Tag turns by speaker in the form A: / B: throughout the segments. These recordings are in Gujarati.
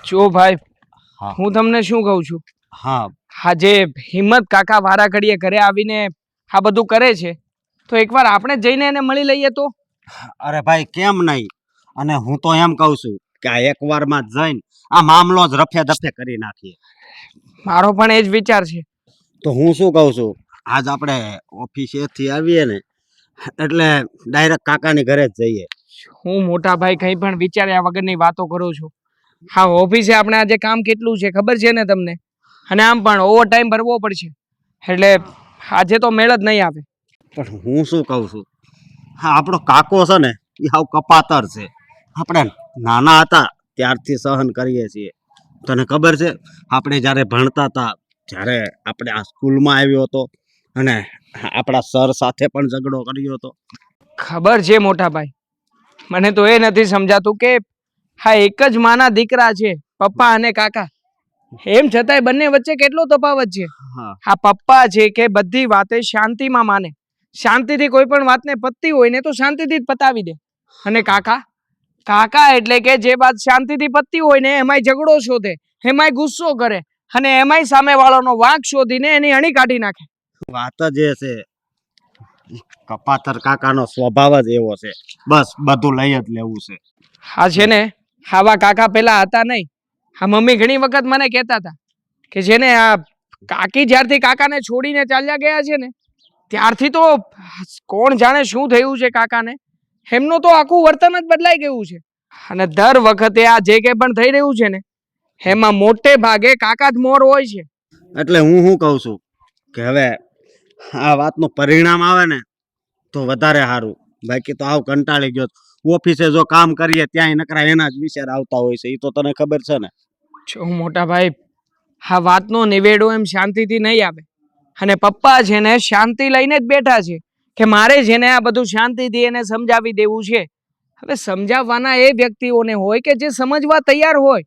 A: જો ભાઈ,
B: હા
A: હું તમને શું કહું છું,
B: હા
A: આજે હિંમત કાકા વારા ઘડીએ ઘરે આવીને આ બધું કરે છે, તો એકવાર આપણે જઈને એને મળી લઈએ તો.
B: અરે ભાઈ કેમ નહીં, અને હું તો એમ કહું છું કે આ એકવારમાં જ જઈને આ મામલો જ રફે દફે કરી નાખીએ.
A: મારો પણ એ જ વિચાર છે.
B: તો હું શું કહું છું, આજ આપણે ઓફિસેથી આવીએ ને એટલે ડાયરેક્ટ કાકાની ઘરે જ જઈએ.
A: હું મોટા ભાઈ કંઈ પણ વિચાર્યા વગરની વાતો કરું છું. હા, ઓફિસે આપણે આજે કામ કેટલું છે ખબર છે ને તમને, અને આમ પણ ઓવર ટાઈમ ભરવો પડશે, એટલે આજે તો મેળ જ નહીં આવે.
B: પણ હું શું કહું છું, હા આપણો કાકો છે ને એ હાવ કપાતર છે. આપણે નાના હતા ત્યારથી સહન કરીએ છીએ. તને ખબર છે આપણે જ્યારે ભણતા હતા જ્યારે આપણે આ સ્કૂલમાં આવ્યો હતો અને આપણા સર સાથે પણ ઝઘડો કર્યો હતો.
A: ખબર છે મોટા ભાઈ, મને તો એ નથી સમજાતું કે હા એક જ માના દીકરા છે પપ્પા અને કાકા, એમ છતાંય બંને વચ્ચે કેટલો તફાવત છે.
B: હા
A: હા પપ્પા છે કે બધી વાતે શાંતિમાં માને, શાંતિથી કોઈ પણ વાતને પતતી હોય ને તો શાંતિથી જ પતાવી દે, અને કાકા કાકા એટલે કે જે વાત શાંતિથી પતતી હોય ને એમાંય ઝઘડો શોધે, એમાંય ગુસ્સો કરે, અને એમાંય સામેવાળાનો વાંક શોધીને એની અણી કાઢી નાખે.
B: વાત જ એ છે, કપાતર કાકાનો સ્વભાવ જ એવો છે, બસ બધું લઈ જ લેવું છે.
A: હા છે ને, આવા કાકા પેલા હતા નહીં. હા મમ્મી ઘણી વખત મને કહેતા હતા કે જેને આ કાકી જ્યારથી કાકાને છોડીને ચાલ્યા ગયા છે ને ત્યારથી તો કોણ જાણે શું થયું છે કાકાને, એમનું તો આખું વર્તન જ બદલાઈ ગયું છે. અને દર વખતે આ જે કંઈ પણ થઈ રહ્યું છે ને એમાં મોટે ભાગે કાકા જ મોર હોય છે.
B: એટલે હું શું કહું છું કે હવે આ વાતનું પરિણામ આવે ને તો વધારે સારું, બાકી તો આવ કંટાળી ગયો. ઓફિસે જો કામ કરીએ ત્યાં નકરા એના જ વિચાર આવતા હોય છે, એ તો તને ખબર છે ને.
A: જો મોટા ભાઈ, આ વાતનો નિવેડો એમ શાંતિથી નહીં આવે, અને પપ્પા છે ને શાંતિ લઈને જ બેઠા છે કે મારે છે ને આ બધું શાંતિથી એને સમજાવી દેવું છે. હવે સમજાવવાના એ વ્યક્તિઓને હોય કે જે સમજવા તૈયાર હોય.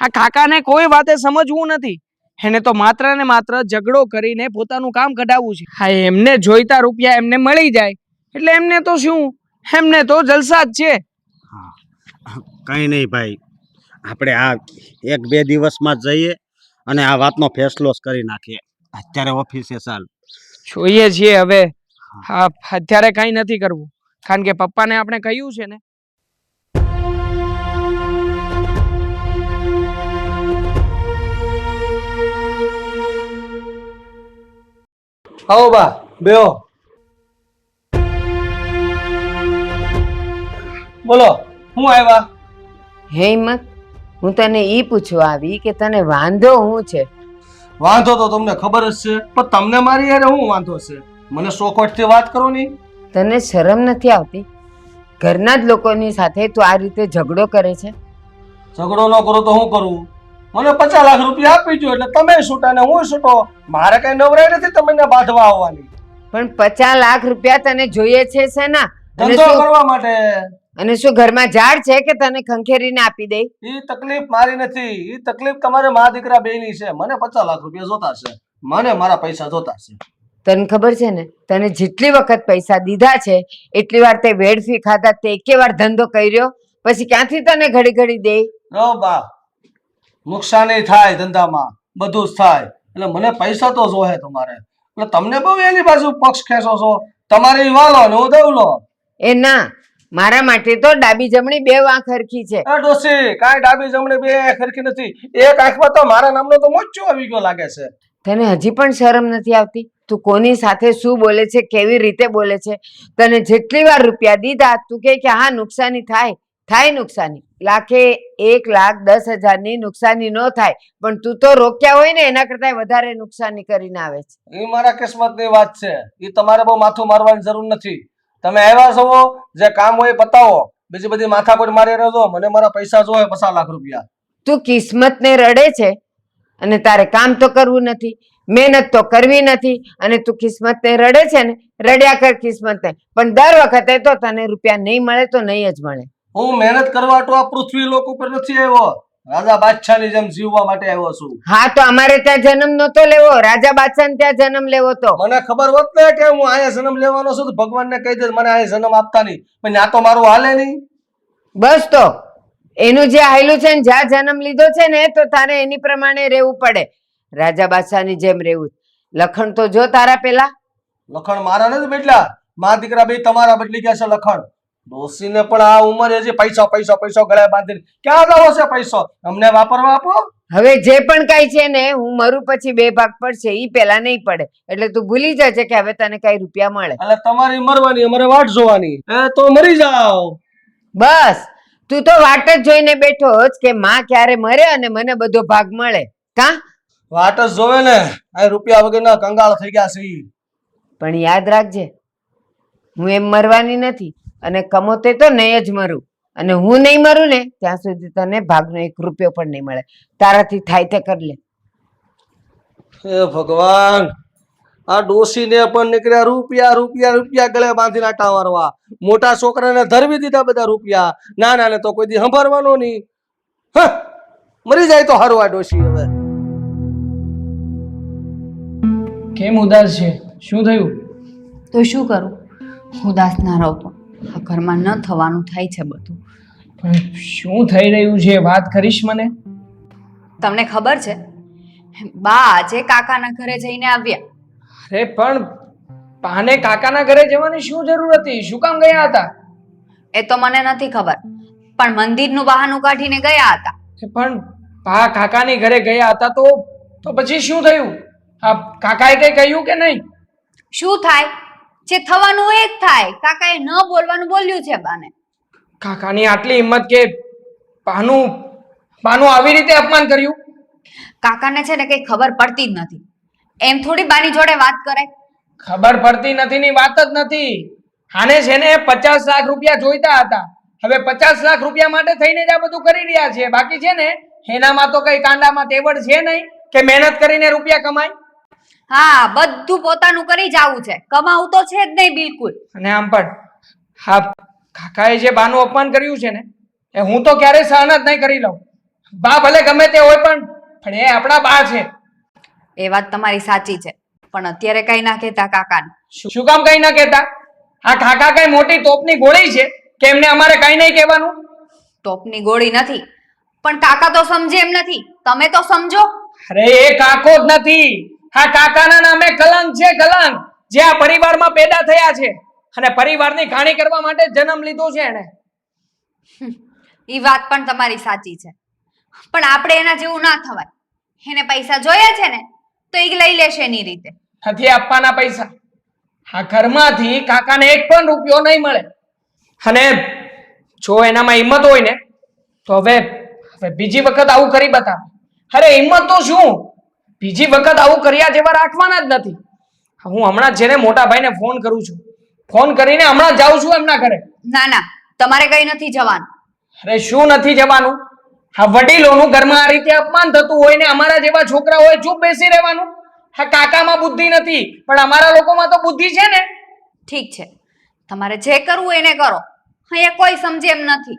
A: આ કાકાને કોઈ વાતે સમજવું નથી, એને તો માત્ર ને માત્ર ઝઘડો કરીને પોતાનું કામ કઢાવવું છે. હા એમને જોઈતા રૂપિયા એમને મળી જાય એટલે એમને તો શું, એમને તો જલસા જ છે.
B: કંઈ નહીં ભાઈ, આપણે આ 1-2 દિવસમાં જ જઈએ અને આ વાતનો ફેસલો જ કરી નાખીએ. અત્યારે ઓફિસે ચાલ.
A: જોઈએ છીએ હવે. હા અત્યારે કંઈ નથી કરવું, કારણ કે પપ્પાને આપણે કહ્યું છે ને.
C: આવો બા બેહો. બોલો હું આવ્યા?
D: હે હિંમત, હું તને ઈ પૂછવા આવી કે તને વાંધો શું છે?
C: વાંધો તો તમને ખબર જ છે, પણ તમને મારી યાર શું વાંધો છે? મને શોખવટથી વાત કરો ની.
D: તને શરમ નથી આવતી? ઘરના જ લોકોની સાથે તું આ રીતે ઝઘડો કરે છે.
C: ઝઘડો ન કરો તો હું કરું? મને 50 લાખ રૂપિયા આપી દો એટલે તમે છૂટા ને હું છૂટો. મારે કઈ નવરાઈ નથી તમને બાંધવા આવવાની.
D: પણ 50 લાખ રૂપિયા તને જોઈએ છે શેના? અને
C: ધંધો
D: શું
C: કરવા માટે.
D: અને શું ઘરમાં ઝાડ છે કે તને ખંખેરીને આપી દે?
C: ઈ તકલીફ મારી નથી, ઈ તકલીફ તમારે મા દીકરા બેયની છે. મને 50 લાખ રૂપિયા જોતા છે, મને મારા પૈસા જોતા છે.
D: તને ખબર છે ને, તને જેટલી વખત પૈસા દીધા છે એટલી વાર તે વેડફી ખાધા, તે એકે વાર ધંધો કર્યો? પછી ક્યાંથી તને ઘડી ઘડી દે?
C: રો બા, નુકસાની થાય ધંધામાં, બધું જ થાય, એટલે મને પૈસા તો જોહે તમારે. એટલે તમને બહુ એની બાજુ પક્ષ ખેંચો છો. તમારે ઈ વાલો ને હું દઉં લો.
D: એ ના, મારા માટે તો ડાબી જમણી બે આંખ હરખી છે.
C: એ ડોસી, કાંઈ ડાબી જમણી બે ખરખી નથી. એક આંખમાં તો મારા નામનો તો મોચો આવી ગયો લાગે છે.
D: તને હજી પણ શરમ નથી આવતી? તું કોની સાથે શું બોલે છે, કેવી રીતે બોલે છે? તને જેટલી વાર રૂપિયા દીધા તું કહે કે હા નુકસાની થાય નુકસાની. લાખે 1,10,000ની નુકસાની ન થાય, પણ તું તો રોક્યા હોય ને એના કરતા વધારે નુકસાની કરીને આવે છે.
C: એ મારા કિસ્મતની વાત છે, એ તમારે બહુ માથું મારવાની જરૂર નથી. તમે આવ્યા છો, જે કામ હોય પતાવો, બીજી બધી માથાકૂટ મારી રહ્યો. મને મારા પૈસા જોવે 50 લાખ રૂપિયા.
D: તું કિસ્મતને રડે છે અને તારે કામ તો કરવું નથી, મહેનત તો કરવી નથી, અને તું કિસ્મતને રડે છે ને, રડ્યા કર કિસ્મતને, પણ દર વખતે તો તને રૂપિયા નહીં મળે તો નહીં જ મળે.
C: હું મહેનત કરવા તો આ પૃથ્વી લોક ઉપર નથી આવ્યો, રાજા બાદશાહની જેમ જીવવા માટે આવ્યો છું.
D: હા તો અમારે ત્યાં જન્મ નતો લેવો, રાજા બાદશાહ ત્યાં જન્મ લેવો તો.
C: મને ખબર હોત ને કે હું અહીંયા જન્મ લેવાનો છું તો ભગવાનને કહી દે મને અહીંયા જન્મ આપતા નહીં, પણ આ તો મારું હાલે નહીં.
D: બસ તો એનું જે આયલું છે ને જ્યાં જન્મ લીધો છે ને તો તારે એની પ્રમાણે રહેવું પડે. રાજા બાદશાહની જેમ રહેવું. લખણ તો જો તારા પેલા.
C: લખણ મારા નથી બદલ્યા, મા દીકરા બે તમારા બદલી ગયા છે લખણ. ડોશીને પણ આ ઉંમરે હજી પૈસા પૈસા પૈસા ગળે બાંધીને ક્યાં લાવો છે પૈસો? અમને વાપરવા આપો.
D: હવે જે પણ કઈ છે ને હું મરું પછી 2 ભાગ પડશે, ઈ પેલા નહીં પડે. એટલે તું ભૂલી જજે કે હવે તને કઈ રૂપિયા મળે.
C: એટલે તમારી મરવાની, અમારે વાટ જોવાની. તો મરી જાઓ.
D: બસ તું તો વાટ જ જોઈને બેઠો જ કે માં ક્યારે મરે અને મને બધો ભાગ મળે. કા
C: વાટ જ જોવે ને. આ રૂપિયા વગરના કંગાળ થઈ ગયા છે ઈ.
D: પણ યાદ રાખજે, હું એમ મરવાની નથી અને કમોતે તો નહીં જ મરું. અને હું નહીં મરું ને ત્યાં સુધી તને ભાગનો 1 રૂપિયો પણ નહીં મળે. તારાથી થાય તે કરી લે.
C: હે ભગવાન, આ ડોશીને પણ નીકળ્યા રૂપિયા રૂપિયા રૂપિયા ગળે બાંધીને આટા મારવા. મોટા છોકરાને ધરવી દીધા બધા રૂપિયા, નાનાને તો કોઈ દી સંભાળવાનો નહીં. મરી જાય તો હારું આ ડોશી. હવે
A: કેમ ઉદાસ છે? શું થયું?
E: તો શું કરું, ઉદાસ ના રહો તો આ ઘરમાં ન થવાનું થાય છે બધું.
A: પણ શું થઈ રહ્યું છે? વાત કરીશ મને?
E: તમને ખબર છે, બા આજે કાકાના ઘરે જઈને આવ્યા.
A: અરે પણ પાને કાકાના ઘરે જવાની શું જરૂર હતી? શું કામ ગયા હતા?
E: એ તો મને નથી ખબર, પણ મંદિરનું બહાનું કાઢીને ગયા હતા.
A: પણ પા કાકાની ઘરે ગયા હતા તો પછી શું થયું? આ કાકાએ કઈ કહ્યું કે નહીં?
E: શું થાય? જે થવાનું એ જ થાય. કાકાએ ન બોલવાનું બોલ્યું છે બાને.
A: કાકાની આટલી હિંમત કે પાનું આવી રીતે અપમાન કર્યું?
E: કાકાને છે ને કઈ ખબર પડતી જ નથી. એમ થોડી બાની જોડે વાત કરે.
A: ખબર પડતી નથી ની વાત જ નથી. આને છે ને 50 લાખ રૂપિયા જોઈતા હતા. હવે 50 લાખ રૂપિયા માટે થઈને જ આ બધું કરી રહ્યા છે. બાકી છે ને એનામાં તો કઈ કાંડામાં તેવડ છે નહીં કે મહેનત કરીને રૂપિયા કમાય.
E: હા, બધું પોતાનું કરી જ આવું છે. કમાવું તો છે જ નહીં બિલકુલ.
A: અને આમ પણ હા, કાકાએ જે બાનું અપમાન કર્યું છે ને એ હું તો ક્યારેય સહન જ નહીં કરી લઉં. બા ભલે ગમે તે હોય પણ એ આપણા બા છે.
E: એ વાત તમારી સાચી છે, પણ અત્યારે કઈ ના કહેતા કાકાને.
A: શું કામ કઈ ના કહેતા? આ કાકા કઈ મોટી તોપની ગોળી છે કે એમને અમારે કઈ નહીં કહેવાનું?
E: ટોપની ગોળી નથી, પણ કાકા તો સમજે એમ નથી. તમે તો સમજો.
A: અરે એ કાકો જ નથી, આ કાકાના નામે કલંક છે. કલંક જે આ પરિવારમાં પેદા થયા છે અને પરિવારની ઘાણી કરવા માટે જન્મ લીધો છે એને.
E: ઈ વાત પણ તમારી સાચી છે, પણ આપણે એના જેવું ના થવાય. એને પૈસા જોયા છે ને તો એ લઈ લેશે એની રીતે.
A: નથી આપવાના પૈસા. આ ઘરમાંથી કાકાને 1 પણ રૂપિયો નહીં મળે. અને જો એનામાં હિંમત હોય ને તો હવે બીજી વખત આવું કરી બતાવે. અરે હિંમત તો શું, બીજી વખત આવું કર્યા જેવા રાખવાના જ નથી. હું હમણાં જેને મોટા ભાઈને ફોન કરું છું, ફોન કરીને હમણાં જાઉં છું એમના ઘરે.
E: ના ના, તમારે કઈ નથી જવાનું.
A: અરે શું નથી જવાનું? આ વડીલોનું ઘરમાં આ રીતે અપમાન થતું હોય ને અમારા જેવા છોકરા હોય ચૂપ બેસી રહેવાનું? આ કાકામાં બુદ્ધિ નથી પણ અમારા લોકોમાં તો બુદ્ધિ છે ને.
E: ઠીક છે, તમારે જે કરવું એને કરો. અહીંયા કોઈ સમજે એમ નથી.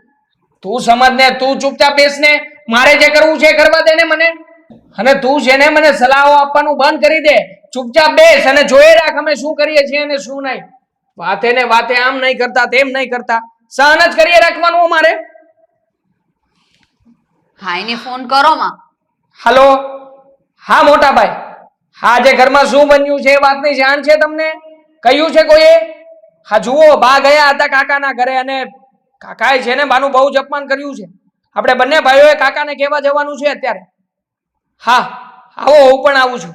A: તું સમજ ને, તું ચૂપચાપ બેસ ને. મારે જે કરવું છે કરવા દે ને મને. અને તું છે ને મને સલાહો આપવાનું બંધ કરી દે. ચૂપચાપ બેસ અને જોઈ રાખ અમે શું કરીએ છીએ અને શું નહીં. વાતે ને વાતે આમ નહીં કરતા તેમ નહીં કરતા, સહન જ કરીએ રાખવાનું અમારે.
E: હા, એને ફોન કરો માં.
A: હાલો. હા મોટા ભાઈ, હા જે ઘરમાં શું બન્યું છે એ વાતની જાણ છે તમને? કહ્યું છે કોઈએ? હા જુઓ, બા ગયા હતા કાકાના ઘરે અને કાકાએ છે ને બાનું બહુ જ અપમાન કર્યું છે. આપણે બંને ભાઈઓએ કાકાને કહેવા જવાનું છે અત્યારે. હા આવો, હું પણ આવું છું.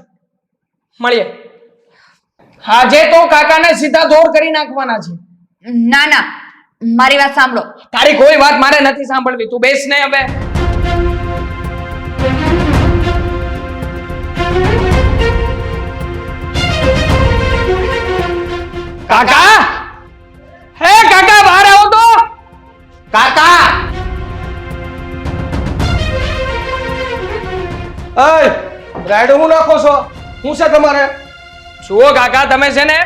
A: મળીએ. આજે તો કાકાને સીધા દોર કરી નાખવાના છે.
E: ના ના, મારી વાત સાંભળો.
A: તારી કોઈ વાત મારે નથી સાંભળવી. તું બેસ ને હવે. કાકા, હે કાકા બહાર આવો તો. કાકા
C: એય, રાઈડ હું નાખો છો? શું છે તમારે?
A: જુઓ કાકા, તમે છે ને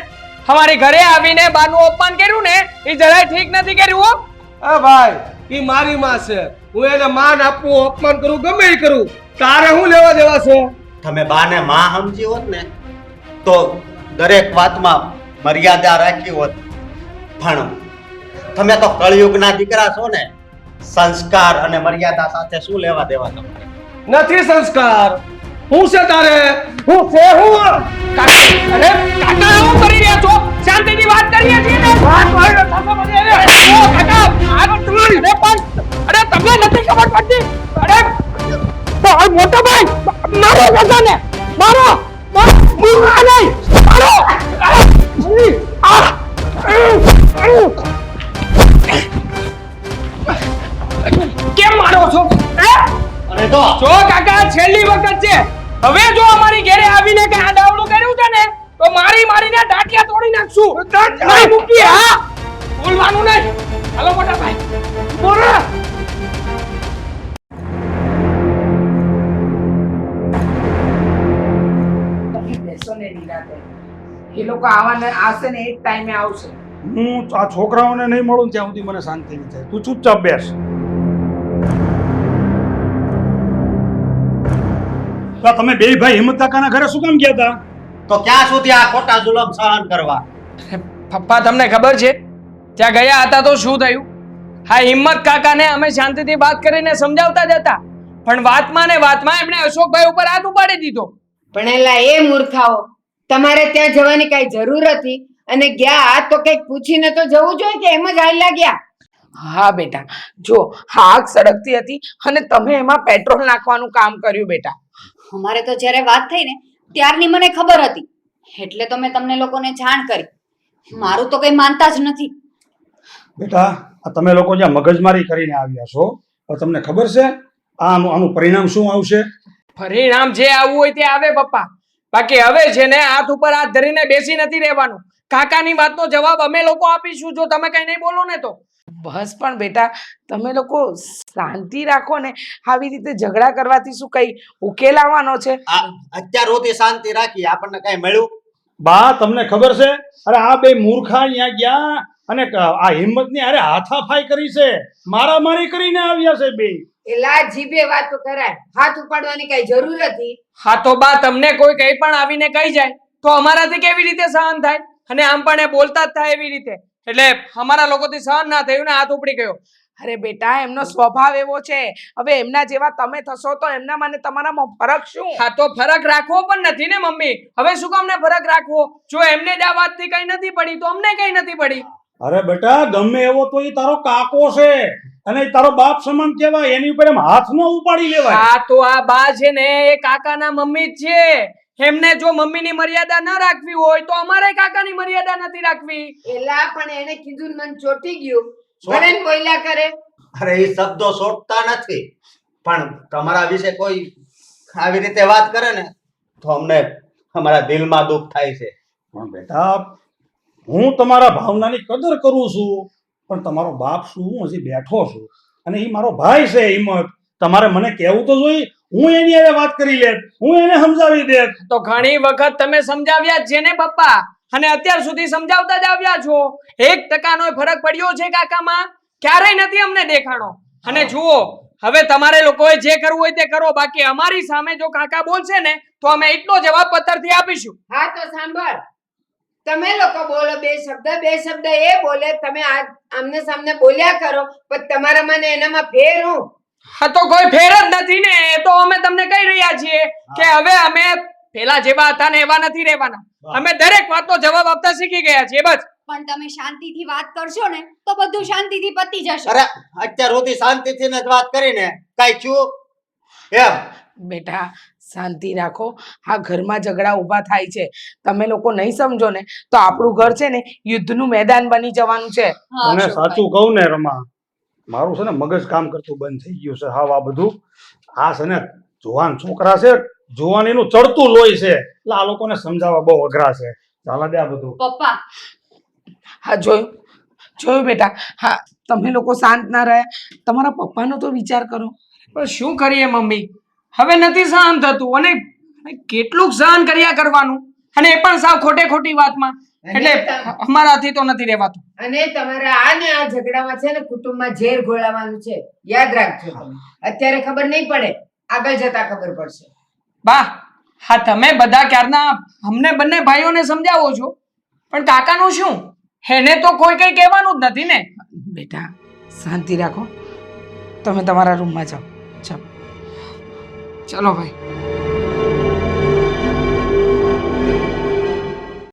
A: અમારી ઘરે આવીને બાનું અપમાન કર્યું ને એ જરાય ઠીક નથી કર્યું હો.
C: એ ભાઈ, ઈ મારી માં છે. હું એને માન આપવું, અપમાન કરું, ગમે એ કરું. તારે શું લેવા દેવા છે?
B: તમે બાને માં સમજી હોત ને તો દરેક વાતમાં મર્યાદા રાખી હોત. પણ તમે તો કળયુગના દીકરા છો ને, સંસ્કાર અને મર્યાદા સાથે શું લેવા દેવા તમારે?
C: નથી સંસ્કાર. હું છે તારે? હું છે હું?
A: કાકા, અરે કાકા શું કરી રહ્યા છો? શાંતિથી વાત કરીએ છીએ ને. વાત મારો થતો મને અરે ઓ કાકા, મારો તમારી અરે પણ અરે તમને નથી ખબર પડતી? અરે તો મોટા ભાઈ મારો કાકાને મારો મારો નહીં મારો કેમ મારો છો?
B: અને તો
A: જો કાકા છેલ્લી વખત છે. હવે જો અમારી ઘરે આવીને કે આ ડાવડું કર્યું છે ને તો મારીને ડાટિયા તોડી નાખશું. નહીં મૂકી હા. બોલવાનું નહીં. હાલો મોટા ભાઈ. બોલો.
D: બેસો ને નિરાંતે. એ લોકો આવવાના આવશે ને એ જ ટાઈમે આવશે.
F: હું આ છોકરાઓને નહીં મળું ને ત્યાં સુધી મને શાંતિ નહીં થાય. તું ચૂપચાપ બેસ. તો તમે બે ભાઈ હિંમત કાકાના ઘરે શું કામ ગયા હતા?
B: તો ક્યાં સુધી આ ખોટા જુલમ સહન કરવા?
A: પપ્પા તમને ખબર છે ત્યાં ગયા હતા તો શું થયું? હા હિંમત કાકાને અમે શાંતિથી વાત કરીને સમજાવતા જ હતા પણ વાતમાં એમણે અશોકભાઈ ઉપર હાથ ઉપાડી દીધો.
D: પણ એલા એ મૂર્ખાઓ, તમારે ત્યાં જવાની કઈ જરૂર હતી? અને ગયા તો કઈક પૂછીને તો જવું જોઈએ કે એમ જ હાલ્યા ગયા?
G: હા બેટા, જો આગ સળગતી હતી અને તમે એમાં પેટ્રોલ નાખવાનું કામ કર્યું બેટા.
E: અમારે તો જ્યારે વાત થઈ ને ત્યારની મને ખબર હતી એટલે તો મેં તમને લોકોને જાણ કરી. મારું તો કઈ માનતા જ નથી.
F: બેટા, આ તમે લોકો જ્યાં મગજમારી કરીને આવ્યા છો, હવે તમને ખબર છે આનું પરિણામ શું આવશે?
A: પરિણામ જે આવવું હોય તે આવે પપ્પા. બાકી હવે છે ને હાથ ઉપર હાથ ધરીને બેસી નથી રહેવાનું. કાકાની વાતનો જવાબ અમે લોકો આપીશું જો તમે કઈ નહીં બોલો ને તો.
G: બસ પણ બેટા, તમે લોકો શાંતિ રાખો ને. આવી રીતે ઝઘડા કરવાથી શું કઈ ઉકેલ આવવાનો છે?
B: અત્યાર સુધી શાંતિ રાખી, આપણને કઈ મળ્યું?
F: બા, તમને ખબર છે? અરે આ બે મૂર્ખા અહીંયા ગયા અને આ હિંમતની અરે હાથાફાઈ કરી છે, મારામારી કરીને આવ્યા છે બે.
D: એલા જીભે વાતો કરાય, હાથ ઉપાડવાની કઈ જરૂર હતી?
A: હા તો બા તમને કોઈ કઈ પણ આવીને કહી જાય તો અમારાથી કેવી રીતે સહન થાય? અને આમ પણ એ બોલતા જ થાય એવી રીતે એટલે અમારા લોકોથી સહન ના થયું ને હાથ ઉપડી ગયો.
G: અરે બેટા, એમનો સ્વભાવ એવો છે. હવે એમના જેવા તમે થશો તો એમનામાં ને તમારામાં ફરક શું?
A: હા તો ફરક રાખવો પણ નથી ને મમ્મી. હવે શું કામ ને ફરક રાખવો? જો એમને જ આ વાતથી કઈ નથી પડી તો અમને કઈ નથી પડી.
F: અરે બેટા, ગમે એવો તો એ તારો કાકો છે અને એ તારો બાપ સમાન કહેવાય, એની ઉપર એમ હાથ ન ઉપાડી લેવાય.
A: હા તો આ બા છે ને એ કાકાના મમ્મી જ છે. એમને જો મમ્મીની મર્યાદા ન રાખવી હોય તો અમારે કાકાની મર્યાદા નથી રાખવી.
D: એલા પણ એને કીધું ને મન ચોટી ગયું. ભલે ને બોલ્યા કરે.
B: અરે એ શબ્દો છોડતા નથી પણ તમારા વિશે કોઈ આવી રીતે વાત કરે ને તો અમને અમારા દિલમાં દુઃખ થાય છે.
F: પણ બેટા, હું તમારા ભાવનાની કદર કરું છું પણ તમારો બાપ શું, હું હજી બેઠો છું અને એ મારો ભાઈ છે હિંમત. તમારે મને કહેવું તો જોઈએ. હું એની હારે વાત કરી લે, હું એને સમજાવી દે.
A: તો ઘણી વખત તમે સમજાવ્યા જ છે ને પપ્પા અને અત્યાર સુધી સમજાવતા જ આવ્યા છો. 1% ફરક પડ્યો છે કાકામાં? ક્યારેય નથી અમને દેખાણો. અને જુઓ હવે તમારે લોકોએ જે કરવું હોય તે કરો, બાકી અમારી સામે જો કાકા બોલશે ને તો અમે એટલો જવાબ પત્તરથી આપીશું.
D: હા તો સાંભળ, તમે લોકો બોલો બે શબ્દ એ બોલે, તમે આમને સામને બોલ્યા કરો પણ તમારા મને એનામાં ફેર હું?
A: હા તો કોઈ ફેર જ નથી ને. એ તો અમે તમને કહી રહ્યા છીએ કે હવે અમે પેલા જેવા હતા ને એવા નથી રહેવાના. અમે દરેક વાતનો જવાબ આપતા શીખી ગયા છીએ બસ.
E: પણ તમે શાંતિથી વાત કરશો ને તો બધું શાંતિથી પતી જશે.
B: અરે અત્યાર સુધી શાંતિથી જ વાત કરીને કઈ છું એમ?
G: બેટા શાંતિ રાખો. આ ઘરમાં ઝઘડા ઊભા થાય છે, તમે લોકો નહીં સમજો ને તો આપણું ઘર છે ને યુદ્ધનું મેદાન બની જવાનું છે.
F: અને સાચું કહું ને રમા, મારું છે ને મગજ કામ કરતું બંધ થઈ ગયું છે. હાવ આ બધું આ છે ને જુવાન છોકરા છે, જુવાનીનું ચડતું લોહી છે એટલે આ લોકોને સમજાવવા બહુ અઘરા છે. ચાલે દે આ બધું.
E: પપ્પા
G: હા જોયું બેટા. હા તમે લોકો શાંત ના રહ્યા, તમારા પપ્પાનો તો વિચાર કરો.
A: પણ શું કરીએ મમ્મી, હવે નથી સહન થતું અને કેટલું સહન કર્યા કરવાનું અને એ પણ સાવ ખોટી વાતમાં. એટલે અમારાથી તો નથી રહેવાતું.
D: અને તમારા આ ઝઘડામાં છે ને કુટુંબમાં ઝેર ઘોળવાનું છે, યાદ રાખજો. તમે અત્યારે ખબર નહીં પડે, આગળ જતા ખબર પડશે.
A: બા, હા તમે બધા ક્યારના અમને બંને ભાઈઓને સમજાવો છો પણ કાકાનું શું? એને તો કોઈ કઈ કહેવાનું જ નથી ને.
G: બેટા શાંતિ રાખો. તમે તમારા રૂમમાં જાઓ ચાલો
A: ચલો ભાઈ